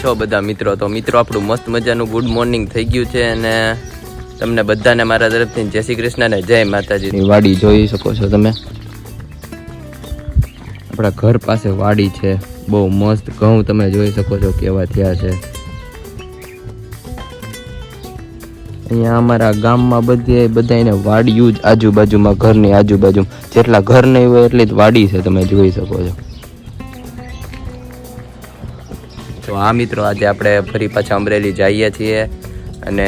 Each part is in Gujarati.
છો બધા મિત્રો? તો મિત્રો આપણું મસ્ત મજાનું ગુડ મોર્નિંગ થઈ ગયું છે અને તમને બધાને મારા તરફથી જય શ્રી કૃષ્ણ ને જય માતાજી. વાડી જોઈ શકો છો તમે, આપણા ઘર પાસે વાડી છે, બહુ મસ્ત ઘઉં તમે જોઈ શકો છો કેવા થયા છે. અહીંયા અમારા ગામમાં બધાને વાડીયું જ આજુબાજુમાં, ઘરની આજુબાજુ જેટલા ઘર નહીં હોય એટલી જ વાડી છે, તમે જોઈ શકો છો. તો આ મિત્રો આજે આપણે ફરી પાછા અમરેલી જઈએ છીએ અને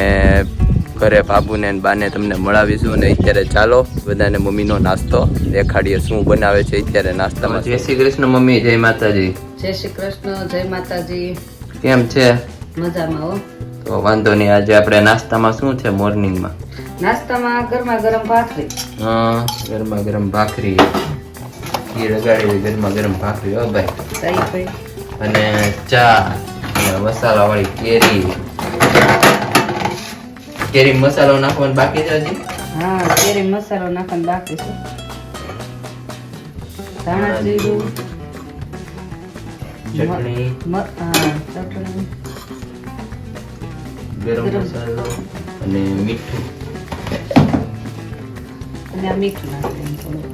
ઘરે બાબુને અને બાને તમને મળાવીશું. અને અત્યારે ચાલો બધાને મમ્મીનો નાસ્તો દેખાડીએ શું બનાવે છે અત્યારે નાસ્તામાં. જય શ્રી કૃષ્ણ મમ્મી, જય માતાજી. જય શ્રી કૃષ્ણ, જય માતાજી. કેમ છે? મજામાં હો. તો વાંધો નહીં, આજે આપણે નાસ્તામાં શું છે મોર્નિંગમાં? નાસ્તામાં ગરમા ગરમ ભાખરી. હા, ગરમા ગરમ ભાખરી, ઘી લગાડી ગરમા ગરમ ભાખરી હો ભાઈ. સહી ભાઈ. અને ચા અને મસાલા વાળી કેરી મસાલો નાખવાનો બાકી છે હજી? હા, કેરી મસાલો નાખવાનો બાકી છે. ધાણા જીરું, ચટણી, ચટણી, ગરમ મસાલો અને મીઠું. અને આ મીઠું નાખવાનું થોડું.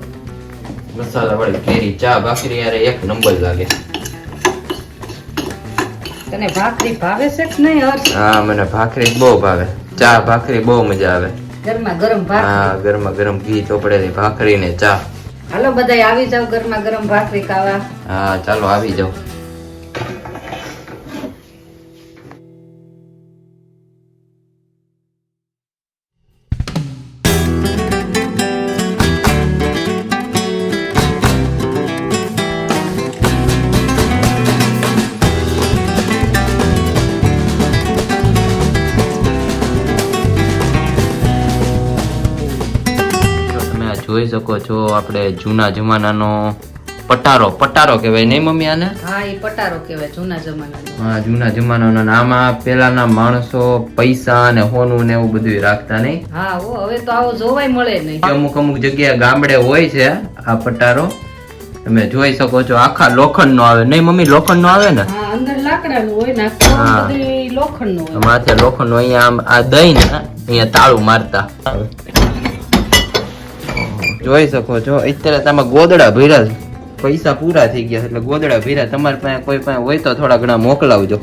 મસાલા વાળી કેરી ચા ભાખરી યાર એક નંબર લાગે. તને ભાખરી ભાવે છે કે નહીં હર્ષ? હા, મને ભાખરી બહુ ભાવે, ચા ભાખરી બહુ મજા આવે. ગરમા ગરમ ભાખરી. હા, ગરમા ગરમ ઘી ચોપડેલી ભાખરી ને ચા. હાલો બધાય આવી જાવ ગરમા ગરમ ભાખરી ખાવા. હા ચાલો આવી જાવ. જોઈ શકો છો આપણે જૂના જમાનાનો પટારો કહેવાય નહીં મમ્મી આને? હા, એ પટારો કહેવાય જૂના જમાનાનો. હા, જૂના જમાનાનો. આમાં પેલાના માણસો પૈસા અને હોનું ને એવું બધું રાખતા નહીં? હા, હવે તો આવો જોવાય મળે નહીં. અમુક જગ્યાએ ગામડે હોય છે આ પટારો, તમે જોઈ શકો છો. આખા લોખંડ નો આવે નહીં મમ્મી? લોખંડ નો આવે ને? હા, અંદર લાકડાનું હોય ને લોખંડ નું હોય. માથે લોખંડ નું. અહીંયા આ દઈ ને અહીંયા તાળું મારતા. જોઈ શકો છો અત્યારે તમે ગોદડા ભર્યા, પૈસા પૂરા થઈ ગયા એટલે ગોદડા ભર્યા. તમારી પાસે કોઈ પાસે હોય તો થોડા ઘણા મોકલાવજો.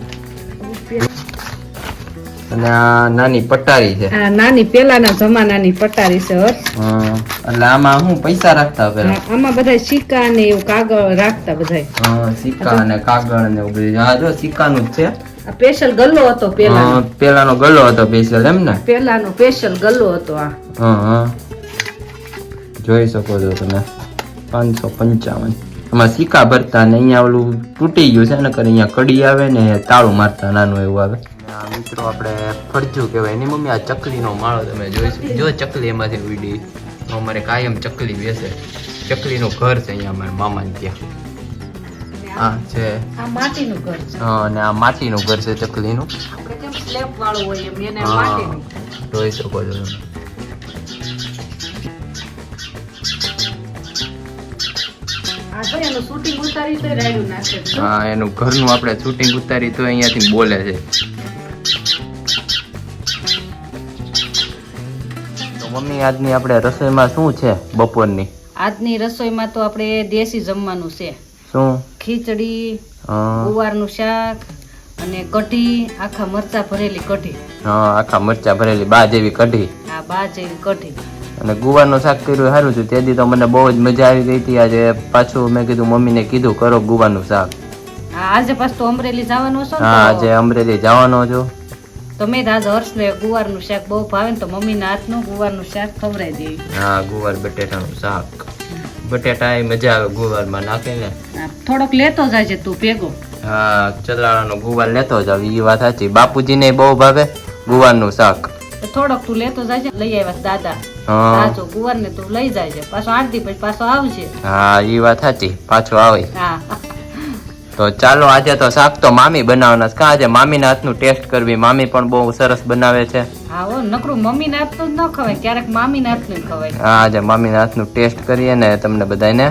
અને આ નાની પટારી છે, આ નાની પેલાના જમાનાની પટારી છે. એટલે આમાં હું પૈસા રાખતા પેલા? આમાં બધા સિક્કા ને એવું કાગળ રાખતા બધા. સિક્કા અને કાગળ ને એવું બધું. હા, જો સિક્કાનું જ છે. આ સ્પેશિયલ ગલ્લો હતો પેલાનો ગલ્લો હતો સ્પેશિયલ એમ ને? પેલાનો સ્પેશિયલ ગલ્લો હતો આ. હા, જોઈ શકો છો તમે. 555 આમાં સિક્કા ભરતા ને અહીંયા ઓલું તૂટી ગયું છે ને, અહીંયા કડી આવે ને તાળું મારતા નાનું એવું આવે. મિત્રો આપણે ફરજુ કહેવાય નહીં મમ્મી? આ ચકલીનો માળો તમે જોઈશું. જો ચકલી એમાંથી ઉડી. અમારે કાયમ ચકલી બેસે. ચકલીનું ઘર છે અહીંયા અમારા મામાને ત્યાં. હા છે, આ માટીનું ઘર છે. હા, અને આ માટીનું ઘર છે ચકલીનું. આપણે કેમ સ્લેબ વાળું હોય એમ એને માટીનું. જોઈ શકો છો તમે. હા, એનું ઘરનું આપણે શૂટિંગ ઉતારી તો અહીંયાથી બોલે છે. તો મમ્મી આજની આપણે રસોઈમાં શું છે બપોરની? આજની રસોઈમાં તો આપણે દેશી જમવાનું છે. શું? ખીચડી, ગુવારનું શાક અને કઢી, આખા મરચા ભરેલી કઢી. હા, આખા મરચા ભરેલી બા જેવી કઢી. હા, બા જેવી કઢી. અને ગુવારનું શાક કર્યું સારું છે. તેથી તો મને બહુ જ મજા આવી ગઈ હતી. આજે પાછું મેં કીધું મમ્મીને કીધું કરો ગુવારનું શાક. હા, આજે પાછું તો અમરેલી જવાનું છો? હા, આજે અમરેલી જવાનો છું. તો મેં આજ હર્ષને ગુવારનું શાક બહુ ભાવે ને તો મમ્મીના હાથનું ગુવારનું શાક ખવડાવી દેવી. હા, ગુવાર બટેટાનું શાક. બટેટા એ મજા આવે ગુવારમાં નાખીને. થોડોક લેતો જાજે તું ભેગો. હા, ચલાળાનો ગુવાર લેતો જાવ. એ વાત સાચી. બાપુજીને બહુ ભાવે ગુવારનું શાક. થોડોક તું લેતો જાજે. લઈ આવ્યા દાદા. સાચો ગુવાર ને તું લઈ જાય. પાછો 8 દી પછી પાછો આવશે. હા, એ વાત સાચી. પાછો આવે. હા, તો ચાલો આજે તો શાક તો મામી બનાવવાના છે. આજે મામીના હાથનું ટેસ્ટ કરવી. મામી પણ બહુ સરસ બનાવે છે. હા, નકરું મમ્મીના હાથનું જ ન ખવાય, ક્યારેક મામીના હાથનું ખવાય. હા, આજે મામીના હાથનું ટેસ્ટ કરીએ ને તમને બધાને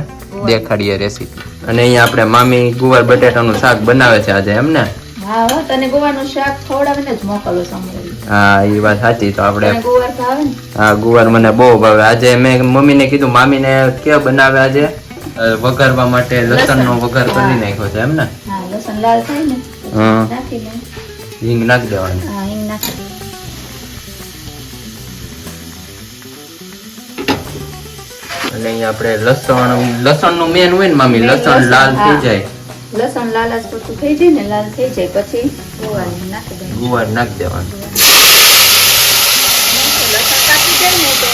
દેખાડીએ રેસીપી. અને અહીંયા આપણે મામી ગુવાર બટેટાનું શાક બનાવે છે આજે, એમ ને? હા હો, તને ગુવારનું શાક ખવડાવીને જ મોકલો સમરેલી. હા એ વાત સાચી. તો આપણે તને ગુવાર ભાવે ને? હા ગુવાર મને બહુ ભાવે. આજે મેં મમ્મીને કીધું મામીને ક્યાં બનાવે આજે વઘારવા માટે લસણનો વઘાર કરી નાખ્યો છે એમ ને? હા લસણ લાલ થાય ને હા નાખીને હિંગ નાખી દેવાની. હા હિંગ નાખી દે. અને અહીંયા આપણે લસણનું મેન હોય ને મામી, લસણ લાલ થઈ જાય. લસણ લાલ જ પડતું થઈ જાય ને, લાલ થઈ જાય પછી ગુવાર નાખી દે. ગુવાર નાખી દેવાનું. લસણ કાપી જાય ને તો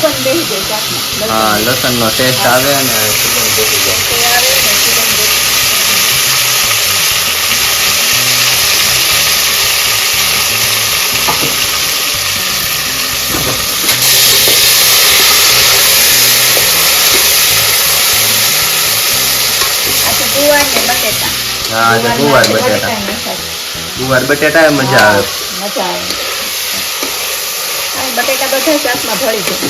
સુગંધ બેસી જાય શાકમાં. હા લસણનો ટેસ્ટ આવે અને સુગંધ બેસી જાય. તો આવે ને સુગંધ બેસી. ગુવાર ને બટેટા. હા તો ગુવાર બટેટા. ગુવાર બટેટા મજા આવે. મજા આવે. બટેટા બધા શાકમાં ભળી જાય.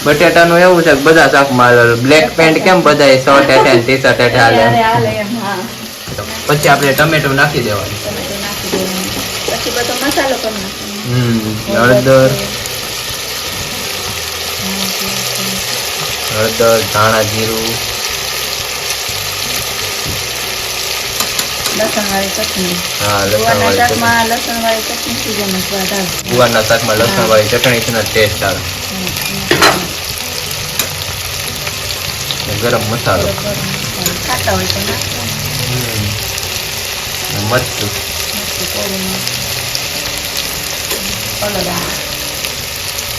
બટેટાનું એવું છે કે બધા શાકમાં બ્લેક પેન્ટ કેમ બધા શર્ટ હેઠે ટી શર્ટ હેઠે હાલે. પછી આપણે ટમેટો નાખી દેવાનું. ટમેટો નાખી દેવાનું. પછી બધો મસાલો કરી નાખવાનો. હળદર, ધાણા જીરું, લસણ વાળી ચટણી. હા ગુવારના શાકમાં લસણ વાળી ચટણી થી જેનો સ્વાદ આવે. ગુવારના શાકમાં લસણ વાળી ચટણી થી ટેસ્ટ આવે. ગરમ મસાલો, ખાતા હોય તો નાખવાનું. મરચું,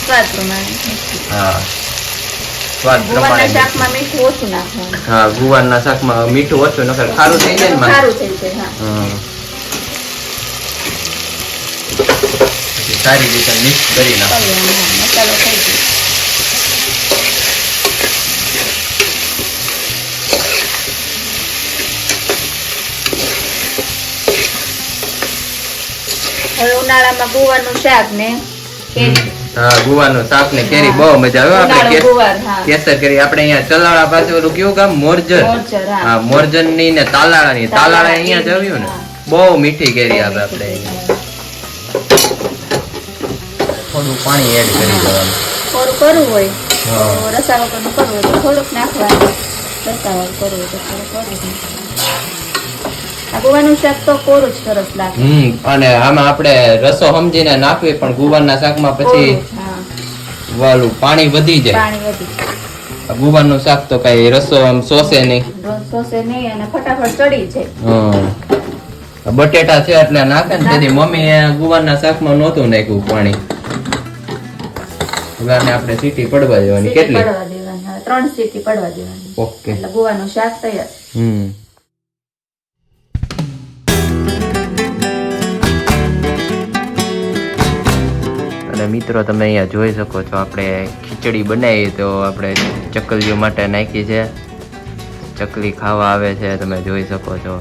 સ્વાદ પ્રમાણે. હા સ્વાદ ગુવારના પ્રમાણે. શાકમાં મીઠું ઓછું નાખવાનું. હા ગુવારના શાકમાં મીઠું ઓછું નકર ખારું થઈ જાય ને માં. સારું થઈ જાય. હા પછી સારી રીતે મિક્સ કરી નાખો. મસાલો થઈ જાય. હવે ઉનાળામાં ગુવારનું શાક ને કેરી. હા ગુવારનું શાક ને કેરી બહુ મજા આવે. આપણે કેસર કેરી આપણે અહીંયા ચલાળા પાસે ઓલું કેવું ગામ મોરજર. હા મોરજર ની ને તાલાળા ની. તાલાળા અહીંયા જ આવ્યું ને બહુ મીઠી કેરી આવે. આપણે થોડું પાણી એડ કરી દેવાનું. થોડું કરવું હોય રસા વગરનું કરવું હોય તો થોડુંક નાખવાનું. રસા વગર કરવું હોય તો થોડું કરવું. આ ગુવાનું શાક તો કોરું જ સરસ લાગે. અને આમાં આપણે રસો સમજીને નાખવી પણ ગુવારના શાકમાં પછી વાલું પાણી વધી જાય. પાણી વધી જાય. ગુવારનું શાક તો કઈ રસો આમ સોસે નહીં. સોસે નહીં અને ફટાફટ ચડી જાય. બટેટા છે એટલે નાખે ને તેથી મમ્મી ગુવારના શાકમાં નહોતું નાખ્યું પાણી. હવે આપણે સીટી પડવા દેવાની. કેટલી? 3 સીટી પડવા દેવાની. ઓકે એટલે ગુવાનું શાક તૈયાર. અને મિત્રો તમે અહીંયા જોઈ શકો છો આપણે ખીચડી બનાવી તો આપણે ચકલીઓ માટે નાખી છે. ચકલી ખાવા આવે છે તમે જોઈ શકો છો.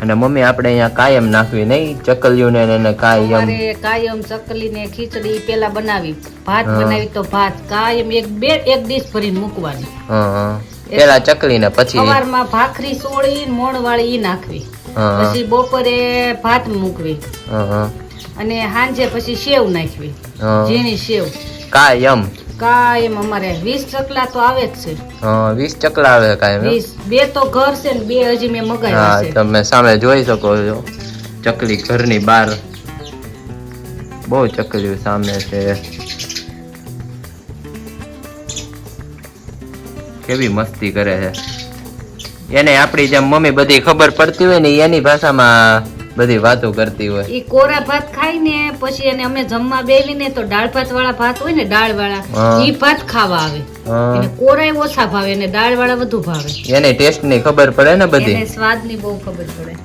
અને મમ્મી આપણે અહીંયા કાયમ નાખવી નહીં ચકલીઓને ને કાયમ ચકલી ને ખીચડી પેલા બનાવી, ભાત બનાવી તો ભાત કાયમ એક ડીશ ભરીને મૂકવાની. પેલા ચકલી ને પછી સવારમાં ભાખરી સોળી મોણ વાળી ઈ નાખવી, પછી બપોરે ભાત મૂકવી અને સાંજે પછી સેવ નાખવી, ઝીણી સેવ કાયમ અમારે 20 ચકલા તો આવે જ છે. 20 ચકલા આવે કાયમ. 2 તો ઘર છે ને 2 હજી મેં મગાવ્યા છે. તમે સામે જોઈ શકો છો ચકલી ઘરની બહાર બહુ ચકલીઓ સામે છે. કેવી મસ્તી કરે છે. એને આપણી જેમ મમ્મી બધી ખબર પડતી હોય ને એની ભાષામાં બધી વાતો કરતી હોય. ઈ કોરા ભાત ખાઈ ને પછી એને અમે જમવા બેવી ને તો દાળ ભાત વાળા ભાત હોય ને દાળ વાળા ઈ ભાત ખાવા આવે. એને કોરા ઓછા ભાવે અને દાળ વાળા વધુ ભાવે. એને ટેસ્ટ ની ખબર પડે ને બધી. એને સ્વાદ ની બહુ ખબર પડે.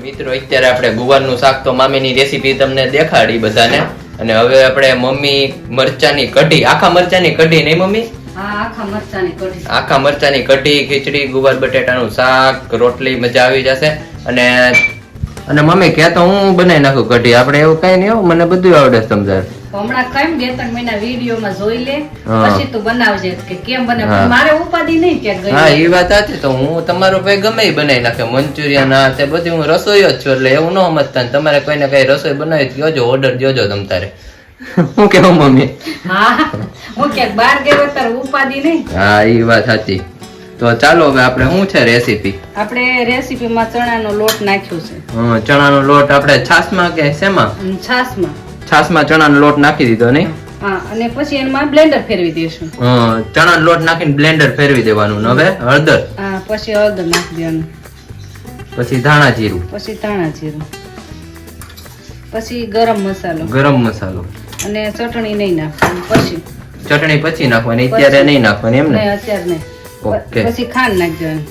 મિત્રો અત્યારે આપણે ગુવારનું શાક તો મામીની રેસીપી તમને દેખાડી બધાને. અને હવે આપણે મમ્મી મરચાની કઢી, આખા મરચાની કઢી નહીં મમ્મી? આખા મરચાની કઢી, ખીચડી, ગુવાર બટેટાનું શાક, રોટલી, મજા આવી જશે. અને મમ્મી કે તો હું બનાવી નાખું કઢી, આપણે એવું કઈ નહીં, મને બધું આવડે સમજાય. હમણાં કેમ 2-3 મહિના વિડીયોમાં જોઈ લે પછી તું બનાવજે કે કેમ બને. મારે ઉપાધિ નહીં ક્યાં ગઈ. હા એ વાત સાચી. તો હું તમારો ભાઈ ગમે એ બનાવી નાખે, મંચુરિયન આ તે બધી હું રસોઈ જ છું, એટલે એવું ન સમજતા. તમારે કોઈને કઈ રસોઈ બનાવી કહેજો, ઓર્ડર દેજો તમ તારે. હું કેવું મમ્મી? હા હું ક્યાંક બહાર ગયો તારે ઉપાધિ નહીં. હા એ વાત સાચી. તો ચાલો હવે આપણે શું છે રેસીપી? આપણે રેસીપીમાં ચણાનો લોટ નાખ્યો છે. ચણાનો લોટ આપણે છાશમાં કે શેમાં? છાશમાં ચણાનો લોટ નાખી દીધો નહીં? હા, અને પછી એમાં બ્લેન્ડર ફેરવી દઈશું. ચણાનો લોટ નાખીને બ્લેન્ડર ફેરવી દેવાનું. હવે હળદર, હા પછી હળદર નાખી દેવાનું, પછી ધાણા જીરું, પછી ગરમ મસાલો અને ચટણી નહીં નાખવાની. પછી ચટણી પછી નાખવાની, અત્યારે નહીં નાખવાની એમ ને? અત્યારે નહીં. ઓકે. પછી ખાંડ નાખી દેવાની,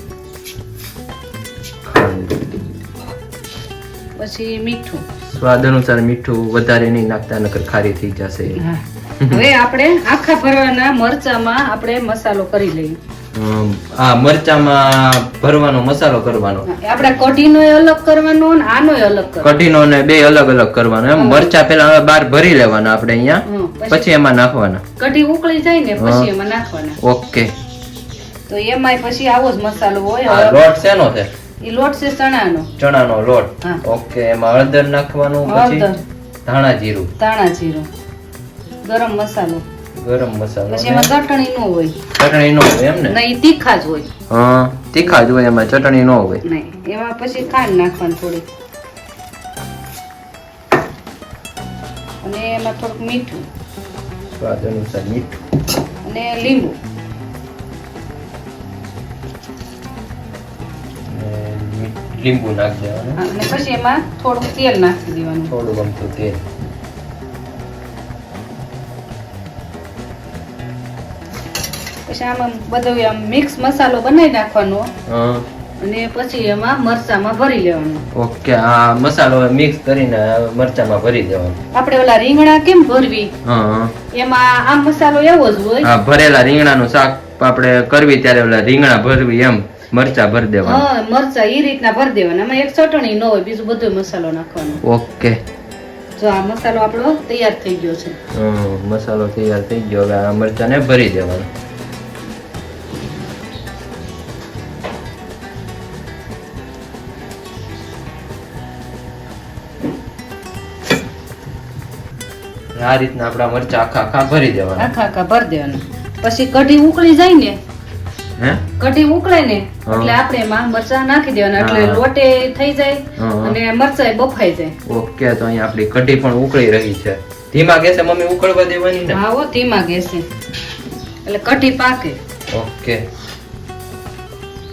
પછી મીઠું સ્વાદ અનુસાર. મીઠું વધારે નહીં નાખતા, નકર ખારી થઈ જશે. હવે આપણે આખા ભરવાના મરચામાં આપણે મસાલો કરી લઈએ. આ મરચામાં ભરવાનો મસાલો કરવાનો. આપણે કઢીનો અલગ કરવાનો અને આનો અલગ કરવાનો. કઢીનો ને બે અલગ અલગ કરવાનો. એમ મરચા પેલા બહાર ભરી લેવાના આપણે અહીંયા, પછી એમાં નાખવાના. કઢી ઉકળી જાય ને પછી એમાં નાખવાના. ઓકે. તો એમાં પછી આવો જ મસાલો હોય. લોટ શેનો છે? એ લોટ છે ચણાનો લોટ. ઓકે. એમાં હળદર નાખવાનું, પછી ધાણા જીરું, ગરમ મસાલો, પછી એમાં ચટણી નો હોય. ચટણી નો હોય એમ ને? નહીં, તીખા જ હોય. હા તીખા જ હોય, એમાં ચટણી નો હોય. નહીં, એમાં પછી ખાંડ નાખવાની થોડી, અને એમાં થોડુંક મીઠું, સ્વાદ અનુસાર મીઠું, અને લીંબુ. લીંબુ નાખી દેવાનું, અને પછી એમાં થોડુંક તેલ નાખી દેવાનું, થોડું ગમતું તેલ. પછી આમાં બધું આમ મિક્સ મસાલો બનાવી નાખવાનો, અને પછી એમાં મરચામાં ભરી લેવાનું. ઓકે. આ મસાલો મિક્સ કરીને મરચામાં ભરી દેવાનો. આપણે ઓલા રીંગણા કેમ ભરવી, એમાં આ મસાલો એવો જ હોય. હા, ભરેલા રીંગણાનું શાક આપણે કરવી ત્યારે ઓલા રીંગણા ભરવી એમ મરચા ભરી દેવાના. હા, મરચા ઈ રીતના ભરી દેવાના. આમાં એક ચટણી ન હોય, બીજું બધો મસાલો નાખવાનો. ઓકે. જો આ મસાલો આપણો તૈયાર થઈ ગયો છે. મસાલો તૈયાર થઈ ગયો. હવે આ મરચાને ભરી દેવાનો. આ રીતના આપણા મરચા આખા ભરી દેવાના. આખા ભરી દેવાના. પછી કઢી ઉકળી જાય ને, કઢી ઉકળે ને એટલે આપણે એમાં મરચા નાખી દેવાના, એટલે લોટે થઈ જાય અને મરચા બફાઈ જાય. ઓકે. તો અહીંયા આપણી કઢી પણ ઉકળી રહી છે. ધીમા ગેસે મમ્મી ઉકળવા દેવાની ને? હા, ધીમા ગેસે, એટલે કઢી પાકે. ઓકે.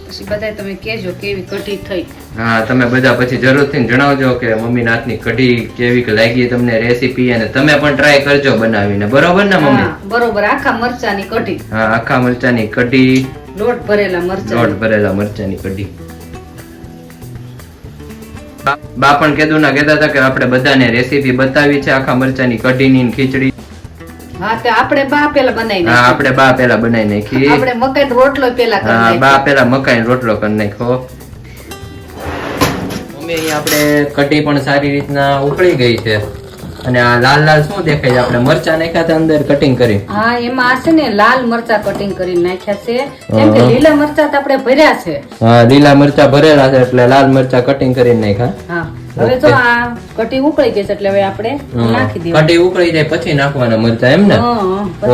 પછી બધા તમે કહેજો કેવી કઢી થઈ. હા, તમે બધા પછી જરૂરથી જણાવજો કે મમ્મીના હાથની કઢી કેવી લાગી તમને રેસીપી, અને તમે પણ ટ્રાય કરજો બનાવીને. બરોબર ને મમ્મી? બરોબર. આખા મરચાની કઢી. હા, આખા મરચાની કઢી, લોટ ભરેલા મરચાની કઢી. બા પણ કહેતા હતા કે આપણે બધાને રેસીપી બતાવી છે આખા મરચાની કઢીની ને ખીચડી. હા, તે આપણે બા પેલા બનાવી નાખી. હા, આપણે બા પેલા બનાવી નાખી. આપણે મકાઈનો રોટલો પેલા કરી નાખ્યો. બા પેલા મકાઈનો રોટલો કરી નાખ્યો. મમ્મી, અહીંયા આપણે કઢી પણ સારી રીતના ઉકળી ગઈ છે. અને આ લાલ લાલ શું દેખાય છે? આપણે મરચા નાખ્યા હતા અંદર કટિંગ કરી. હા, એમાં આ છે ને લાલ મરચા કટિંગ કરીને નાખ્યા છે, કેમ કે લીલા મરચા તો આપણે ભર્યા છે. હા, લીલા મરચા ભરેલા છે એટલે લાલ મરચા કટિંગ કરીને નાખ્યા. હા, હવે જો આ કઢી ઉકળી ગઈ છે એટલે હવે આપણે નાખી દઈએ. કઢી ઉકળી જાય પછી નાખવાના મરચા એમ ને?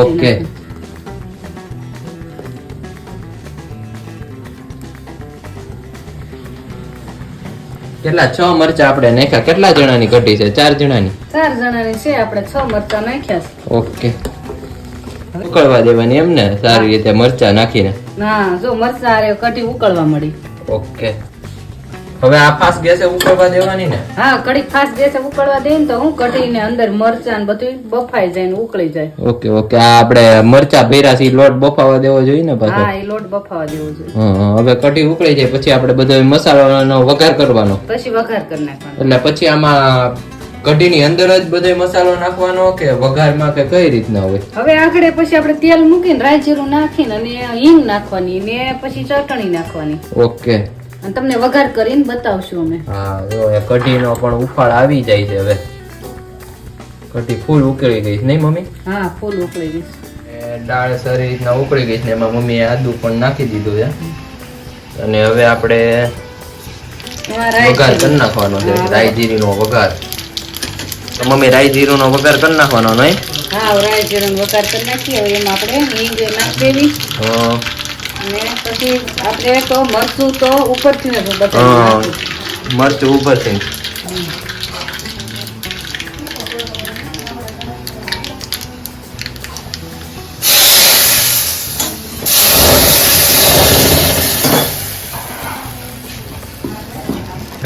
ઓકે. કેટલા 6 મરચા આપણે નાખ્યા. કેટલા જણાની કઢી છે? 4 જણાની? 4 જણાની છે. આપણે 6 મરચા નાખ્યા છે. ઓકે. ઉકળવા દેવાની એમ ને? સારી રીતે મરચા નાખીને. હા, જો મરચા કઢી ઉકળવા મળી. ઓકે. હવે આ ફાસ્ટ ગેસે ઉકળવા દેવાની ને? હા, કઢી ફાસ્ટ ગેસે ઉકળવા દે ને તો હું કઢી ને અંદર મરચા ને બધું બફાઈ જાય ને ઉકળી જાય. ઓકે. ઓકે. આ આપણે મરચા ભેરા છે લોટ બફાવા દેવો જોઈએ ને પાછો? હા, એ લોટ બફાવા દેવો જોઈએ. હા, હવે કઢી ઉકળી જાય પછી આપણે બધો મસાલાનો વઘાર કરવાનો. પછી વઘાર કરી નાખવાનો. એટલે પછી આમાં કઢીની અંદર જ બધો મસાલો નાખવાનો કે વઘારમાં કે કઈ રીતના હોય? હવે આગળ પછી આપણે તેલ મૂકીને રાઈ જીરું નાખીને અને હિંગ નાખવાની ને પછી ચટણી નાખવાની. ઓકે. અને તમને વઘાર કરીને બતાવશું અમે. હા જો એ કઢીનો પણ ઉફાળ આવી જાય છે હવે. કઢી ફૂલ ઉકળી ગઈ છે નહીં મમ્મી? હા ફૂલ ઉકળી ગઈ. દાળ સારી રીતના ઉકળી ગઈ છે, એમાં મમ્મીએ આદુ પણ નાખી દીધું છે અને હવે આપણે વઘાર કરી નાખવાનો છે, રાઈ જીરીનો વઘાર. તો મમ્મી રાઈ જીરુંનો વઘાર કરી નાખવાનો નહીં? હા રાઈ જીરુંનો વઘાર કરી નાખીએ. હવે એમાં આપણે હિંગ નાખી દેવી અને પછી આપણે તો મરચું તો ઉપરથી ને બતાવી મરચું ઉપરથી.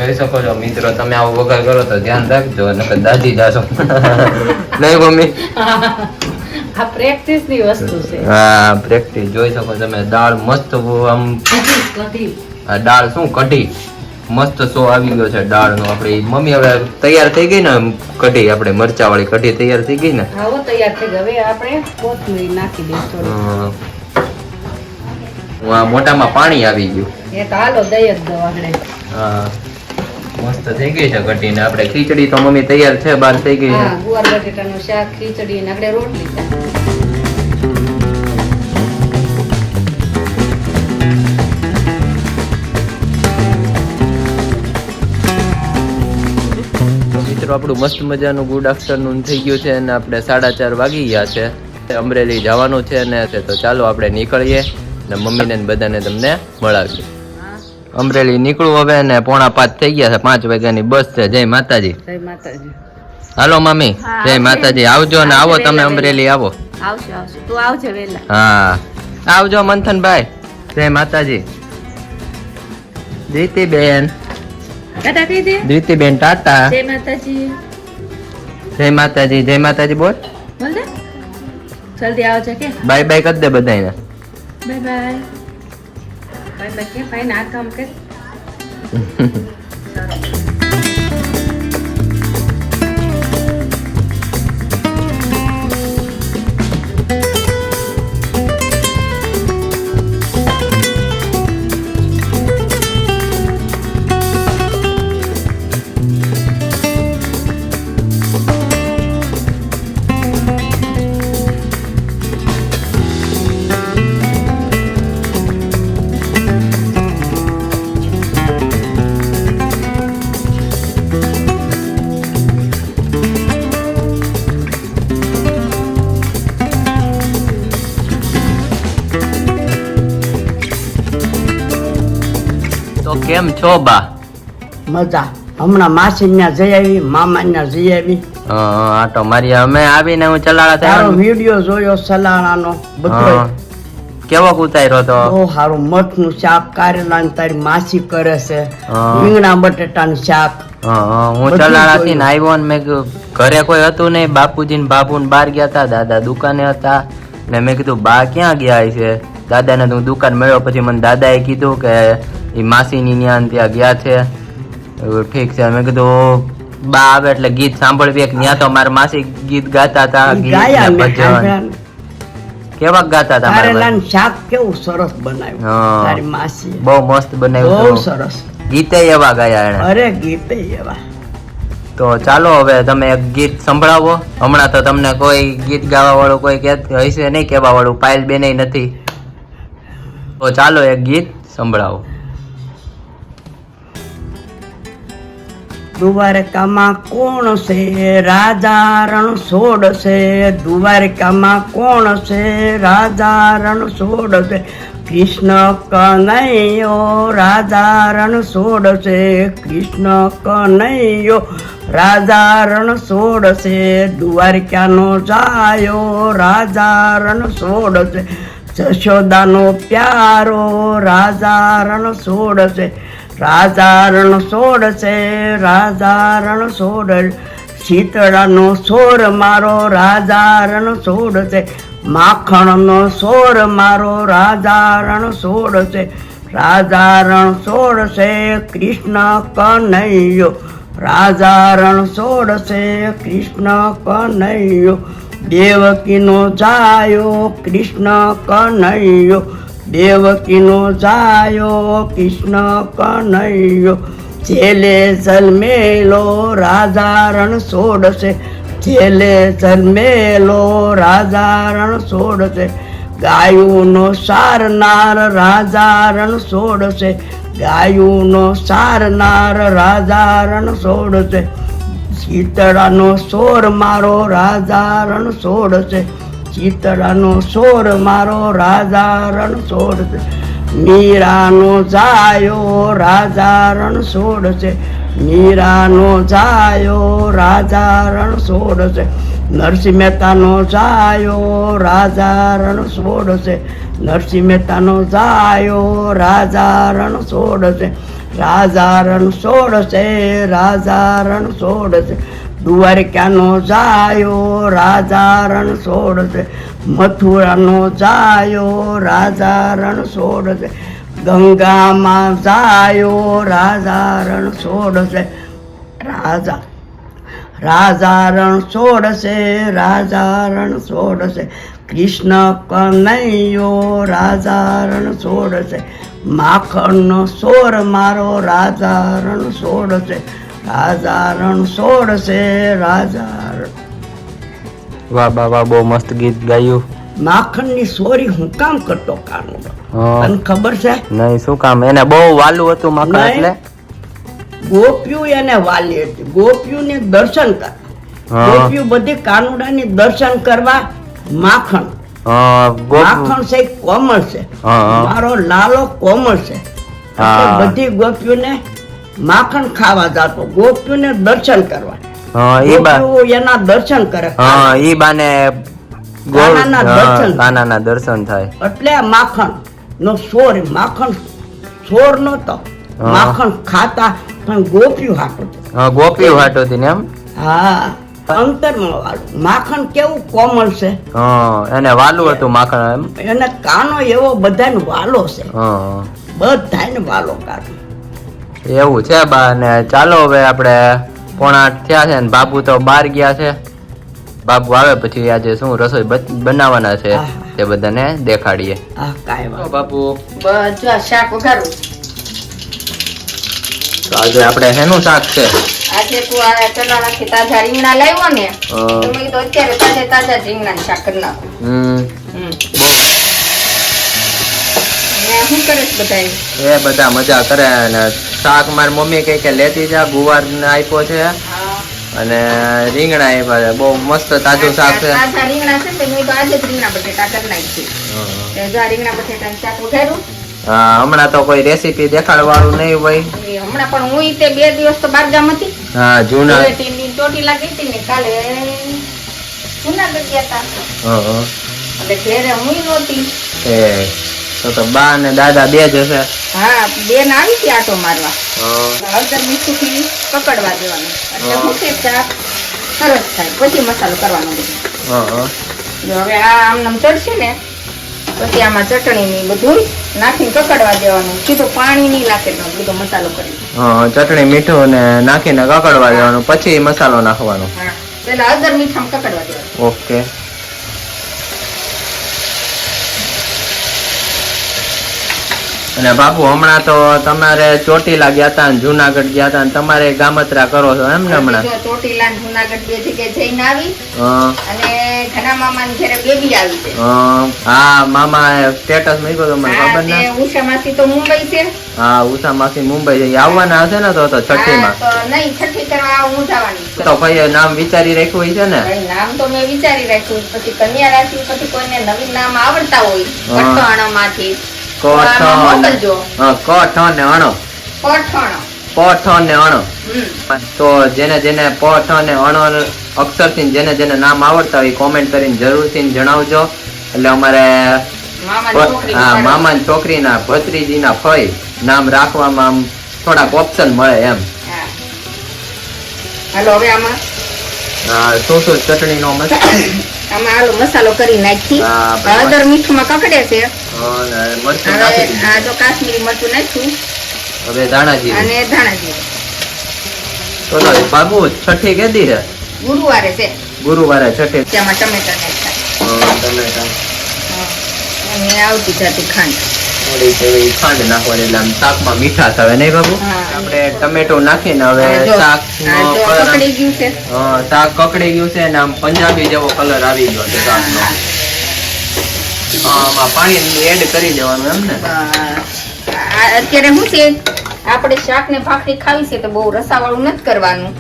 જોઈ શકો છો મિત્રો, તમે આવો વઘાર કરો તો ધ્યાન રાખજો નકર દાજી જાશો નહીં મમ્મી? આ પ્રેક્ટિસ ની વસ્તુ છે. હા પ્રેક્ટિસ. જોઈ શકો તમે દાળ મસ્ત આમ આ દાળ શું કઢી મસ્ત સો આવી ગયો છે દાળ નો. આપડી મમ્મી હવે તૈયાર થઈ ગઈ ને કઢી, આપણે મરચા વાળી કઢી તૈયાર થઈ ગઈ ને? હા તૈયાર થઈ ગઈ. હવે આપણે કોથમીર નાખી દઈશું. મોટામાં પાણી આવી ગયું. એ તો હાલો દઈ જ દો આગળ. હા મસ્ત થઈ ગઈ છે કઢી ને આપણે ખીચડી તો મમ્મી તૈયાર છે, બહાર થઈ ગઈ છે. ગુવાર બટેટાનું શાક, ખીચડી ને આપણે રોટલી. મિત્રો આપણું મસ્ત મજાનું ગુડ આફ્ટરનૂન થઈ ગયું છે અને આપણે 4:30 વાગી ગયા છે. અમરેલી જવાનું છે ને તો ચાલો આપણે નીકળીએ ને મમ્મીને બધાને તમને મળાવીએ. અમરેલી નીકળું હવે ને 4:45 થઈ ગયા છે, 5 વાગ્યાની બસ છે. જય માતાજી. જય માતાજી. હાલો મમ્મી, જય માતાજી. આવજો ને આવો તમે અમરેલી આવો. આવશું આવશું, તું આવજે વેલા. હા આવજો મંથનભાઈ. જય માતાજી. ધીતીબેન ટાટા કહી દે. ધીતીબેન ટાટા. જય માતાજી. જય માતાજી. જય માતાજી બોલ. બોલ દે. જલ્દી આવજો કે. બાય બાય કરી દે બધાને. Bye bye. ભાઈ બાકી ભાઈ ના કામ કર. કેમ છો બા? મજા. હમણાં માસી ત્યાં જઈ આવી, મામા ત્યાં જઈ આવી. હા તો મારી અમે આવીને હું ચલાડા તારો વિડિયો જોયો સલાણાનો બધો. કેવો ઉતાર્યો તો? બહુ સારું. મઠનું શાક, કારેલા તારી માસી કરે છે, રીંગણા બટેટાનું શાક. હું ચલાડા થી આવ્યો ને મેં ઘરે કોઈ હતું નહીં, બાપુજી ને બાપુ ને બહાર ગયા હતા, દાદા દુકાને હતા ને મેં કીધું બા ક્યાં ગયા છે? દાદાને હું દુકાન મળ્યો પછી મને દાદાએ કીધું કે એ માસીની ત્યાં ગયા છે. ઠીક છે. મેં કીધું બા આવે એટલે ગીત સાંભળવી. ત્યાં તો મારા માસી ગીત ગાતા હતા, ભજન કેવા ગાતા હતા. કારેલાનું શાક કેવું સરસ બનાવ્યું તારી માસી. બહુ મસ્ત બનાવ્યું. બહુ સરસ. ગીતે એવા ગાયા એને. અરે ગીતે એવા. તો ચાલો હવે તમે એક ગીત સંભળાવો. હમણાં તો તમને કોઈ ગીત ગાવા વાળું કોઈ હશે નહીં, કેવા વાળું પાયલ બેન નથી. તો ચાલો એક ગીત સંભળાવો. દ્વારકામાં કોણ છે રાજા રણછોડ છે? દ્વારકામાં કોણ છે રાજા રણછોડ છે? કૃષ્ણ કનૈયો રાજા રણછોડ છે. કૃષ્ણ કનૈયો રાજા રણછોડ છે. દ્વારકાનો જાયો રાજા રણછોડ છે. જશોદાનો પ્યારો રાજા રણછોડ છે. રાજા રણછોડ છે. રાજા રણછોડ. શીતળાનો સોર મારો રાજા રણછોડ છે. માખણનો સોર મારો રાજા રણછોડ છે. રાજા રણછોડ છે. કૃષ્ણ કનૈયો રાજા રણ સોડશે કૃષ્ણ કનૈયો દેવકીનો જાયો કૃષ્ણ કનૈયો દેવકીનો જાયો કૃષ્ણ કનૈયો જેલે જન્મેલો રાજા રણ સોડશે જેલે જન્મેલો રાજા રણ સોડશે ગાયુનો સારનાર રાજા રણ સોડશે ગાયુનો સારનાર રાજા રણ સોડશે શીતળાનો સોર મારો રાજા રણ સોડશે શીતળાનો સોર મારો રાજા રણ સોડશે મીરાનો જાયો રાજા રણ સોડશે મીરાનો જાયો રાજા રણ સોડશે નરસિંહ મહેતાનો જાયો રાજા રણ સોડશે નરસિંહ મહેતાનો જાયો રાજા રણ સોડશે રાજા રણ સોડશે રાજા રણ સોડશે દ્વારકાનો જાયો રાજા રણ સોડશે મથુરાનો જાયો રાજા રણ સોડશે ગંગામાં જાયો રાજા રણ સોડશે રાજા રાજા રણ સોડશે રાજા રણ સોડશે કૃષ્ણ કનૈયો રાજા રણ સોડશે માખણનો સોર મારો રાજા રણ સોડશે રાજા રણ સોડશે રાજા વાહ વાહ વાહ, બહુ મસ્ત ગીત ગાયું. માખણની સોરી હું કામ કરતો કાનુડો હા. તને ખબર છે નહીં, શું કામ? એને બહુ વાલું હતું માખણ નહીં. એટલે ગોપીઓ એને વાલી હતી ગોપીઓને દર્શન કર હા. ગોપીઓ બધી કાનુડાની દર્શન કરવા માખણ માખણ છે કોમળ છે હા. મારો લાલો કોમળ છે હા. એટલે બધી ગોપીઓને માખણ ખાવા જાતો ગોપીઓને દર્શન કરવા ઈ બા ગોપીઓ એના દર્શન કરે હા, ઈ બાને કાનાના દર્શન. કાનાના દર્શન થાય. એટલે આ માખણ નો સોર માખણ સોર નતો હા. માખણ ખાતા પણ ગોપીઓ હાટો હા, ગોપીઓ હાટો હતી ને એમ. હા અંતરમાં વાળું માખણ કેવું કોમળ છે હા, એને વાલું હતું માખણ એમ. એને કાનો એવો બધાને વાલો છે હા, બધાને વાલો કાનો એવું છે બા. ને ચાલો હવે આપણે 7:30 થયા છે ને બાબુ તો બહાર ગયા છે. બાબુ આવે પછી આજે શું રસોઈ બનાવવાના છે હા. તે બધાને દેખાડીએ. આ કાંઈ તો વાંધો બાપુ, બસ જો આ શાક વઘારું. તો આજે આપણે શેનું શાક છે? આજે તું આ ચણાથી તાજા રીંગણા લાવ્યો ને હા. તો મેં કીધું અત્યારે તાજા રીંગણાનું શાક કરી નાખું. ને શું કરે છે બધાય? એ બધા મજા કરે. અને શાક મારી મમ્મી કહે કે લેતી જા, ગુવાર આપ્યો છે અને રીંગણા આપ્યા છે. બહુ મસ્ત તાજું શાક છે. તાજા રીંગણા છે તો મેં તો આજે જ રીંગણા બટેટા કરી નાખી. તો જો આ રીંગણા બટેટાનું શાક વઘાર્યું. હા, હમણાં તો કોઈ રેસીપી દેખાડવાળું નહીં હોય. એ હમણાં પણ હું તે 2 દિવસ તો બહાર ગામ હતી. હા, જૂના. ધૂળેટીની ચોટીલા ગઈ હતી ને કાલે જૂનાગઢ ગયા હતા. હા, એટલે ઘેરે હું નહોતી. એ તો બા ને દાદા બે જ હશે. હા, બેન આવી હતી આટો મારવા. હા. હળદર મીઠુંથી પકડવા દેવાનું એટલે હા. મૂકે શાક સરસ થાય. પછી મસાલો કરવાનો બધો. હા, જો હવે આ આમ ચડશે ને પછી આમાં ચટણી ને બધું નાખીને કકડવા દેવાનું. સીધું પાણી નહીં નાખે તો બધો મસાલો કરી. હા, ચટણી મીઠું ને નાખીને કકડવા દેવાનું, પછી મસાલો નાખવાનો. હા, પેલા હળદર મીઠામાં કકડવા દેવાનું. ઓકે. અને બાપુ, હમણાં તો તમારે ચોટીલા ગયા હતા ને જુનાગઢ ગયા હતા ને તમારે ગામત્રા કરો છો એમ ને હમણાં? જો ચોટીલા ને જૂનાગઢ 2 જગ્યાએ જઈને આવી હા. અને ઘણા મામા ને ઘરે બેબી આવી છે. હા, મામા સ્ટેટસ મૂક્યો તો મને હા, ખબર તે ના. ઉષા માસી તો મુંબઈ છે. હા, ઉષા માસી મુંબઈ જઈ આવવાના હશે ને તો છઠ્ઠીમાં. હા, તો નહીં છઠ્ઠી કરવા હું જવાની છું. તો ભાઈએ નામ વિચારી રાખ્યું હોય છે ને? ભાઈ, નામ તો મેં વિચારી રાખ્યું. પછી કન્યા રાશિ પછી કોઈને નવીન નામ આવડતા હોય હા. કઠણમાંથી કોઠણ. મોકલજો. હા, કોઠણ ને અણો. કઠણ. કોઠણ ને અણો. હમ. તો જેને જેને પઠ અને અણ અક્ષરથી જેને જેને નામ આવડતા હોય કોમેન્ટ કરીને જરૂરથી જણાવજો. એટલે અમારે મામાની છોકરી હા, મામાની છોકરીના ભત્રીજીના ફઈ નામ રાખવામાં આમ થોડાક ઓપ્શન મળે એમ. હા. હાલો હવે આમાં શું શું ચટણીનો આમાં આલો મસાલો કરી નાખી. હા, હળદર મીઠુંમાં કકડે છે. મરચું હવે નાખી દીધું. આ જો કાશ્મીરી મરચું નાખ્યું હવે ધાણા જીરું. અને ધાણા જીરું. તો બાબુ છઠ્ઠી કેદી છે? ગુરુવારે છે. ગુરુવારે છઠ્ઠી. તેમાં ટમેટા નાખ્યા. ટમેટા અને આવતી જતી ખાંડ. થોડી એવી ખાંડ નાખવાની એટલે આમ શાકમાં મીઠાશ આવે નહીં બાબુ? હા. આપણે ટમેટો નાખીને હવે શાક કકડી ગયું છે. શાક કકડી ગયું છે ને આમ પંજાબી જેવો કલર આવી ગયો છે શાકનો. આમાં પાણી એડ કરી દેવાનું એમ ને? અત્યારે શું છે, આપણે શાક ને ભાખરી ખાવી છે તો બહુ રસાવાળું નથી કરવાનું.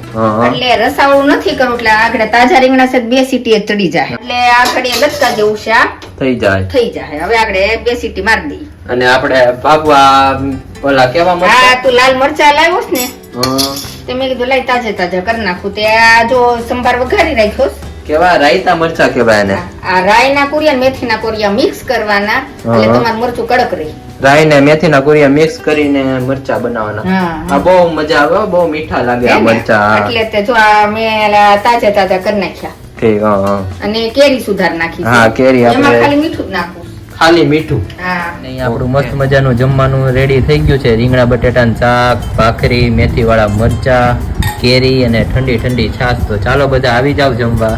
એટલે રસાવાળું નથી કરવું એટલે આગળ તાજા રીંગણા છે 2 સીટી ચડી જાય એટલે આગળ લટકા જેવું શાક થઈ જાય. હવે આગળ 2 સીટી મારી દઈએ. અને આપણે બાબા ઓલા કેવા હા, તું લાલ મરચા લાવ્યો છે ને હા, તે મેં કીધું લાઈ તાજા કરી નાખું. તે આ જો સંભાર વઘારી રાખ્યો છે. કેવા રાયતા મરચા કેવાય એને? આ રાઈ ના કોરિયા મેથી ના કોરિયા મિક્સ કરવાના એટલે તમારું મરચું કડક રહે. રાઈ ને મેથી ના કોરિયા મિક્સ કરીને મરચા બનાવવાના. આ બહુ મજા આવે, બહુ મીઠા લાગે આ મરચા. એટલે તે જો આ મેં તાજા કરી નાખ્યા. ઠીક. અને કેરી સુધાર નાખી. હા, કેરી એમાં આપણે ખાલી મીઠું જ નાખવું. ખાલી મીઠું. હા. અહીં આપણું મસ્ત મજાનું જમવાનું રેડી થઈ ગયું છે. રીંગણા બટેટાનું શાક, ભાખરી, મેથી વાળા મરચા, કેરી અને ઠંડી ઠંડી છાશ. તો ચાલો બધા આવી જાવ જમવા.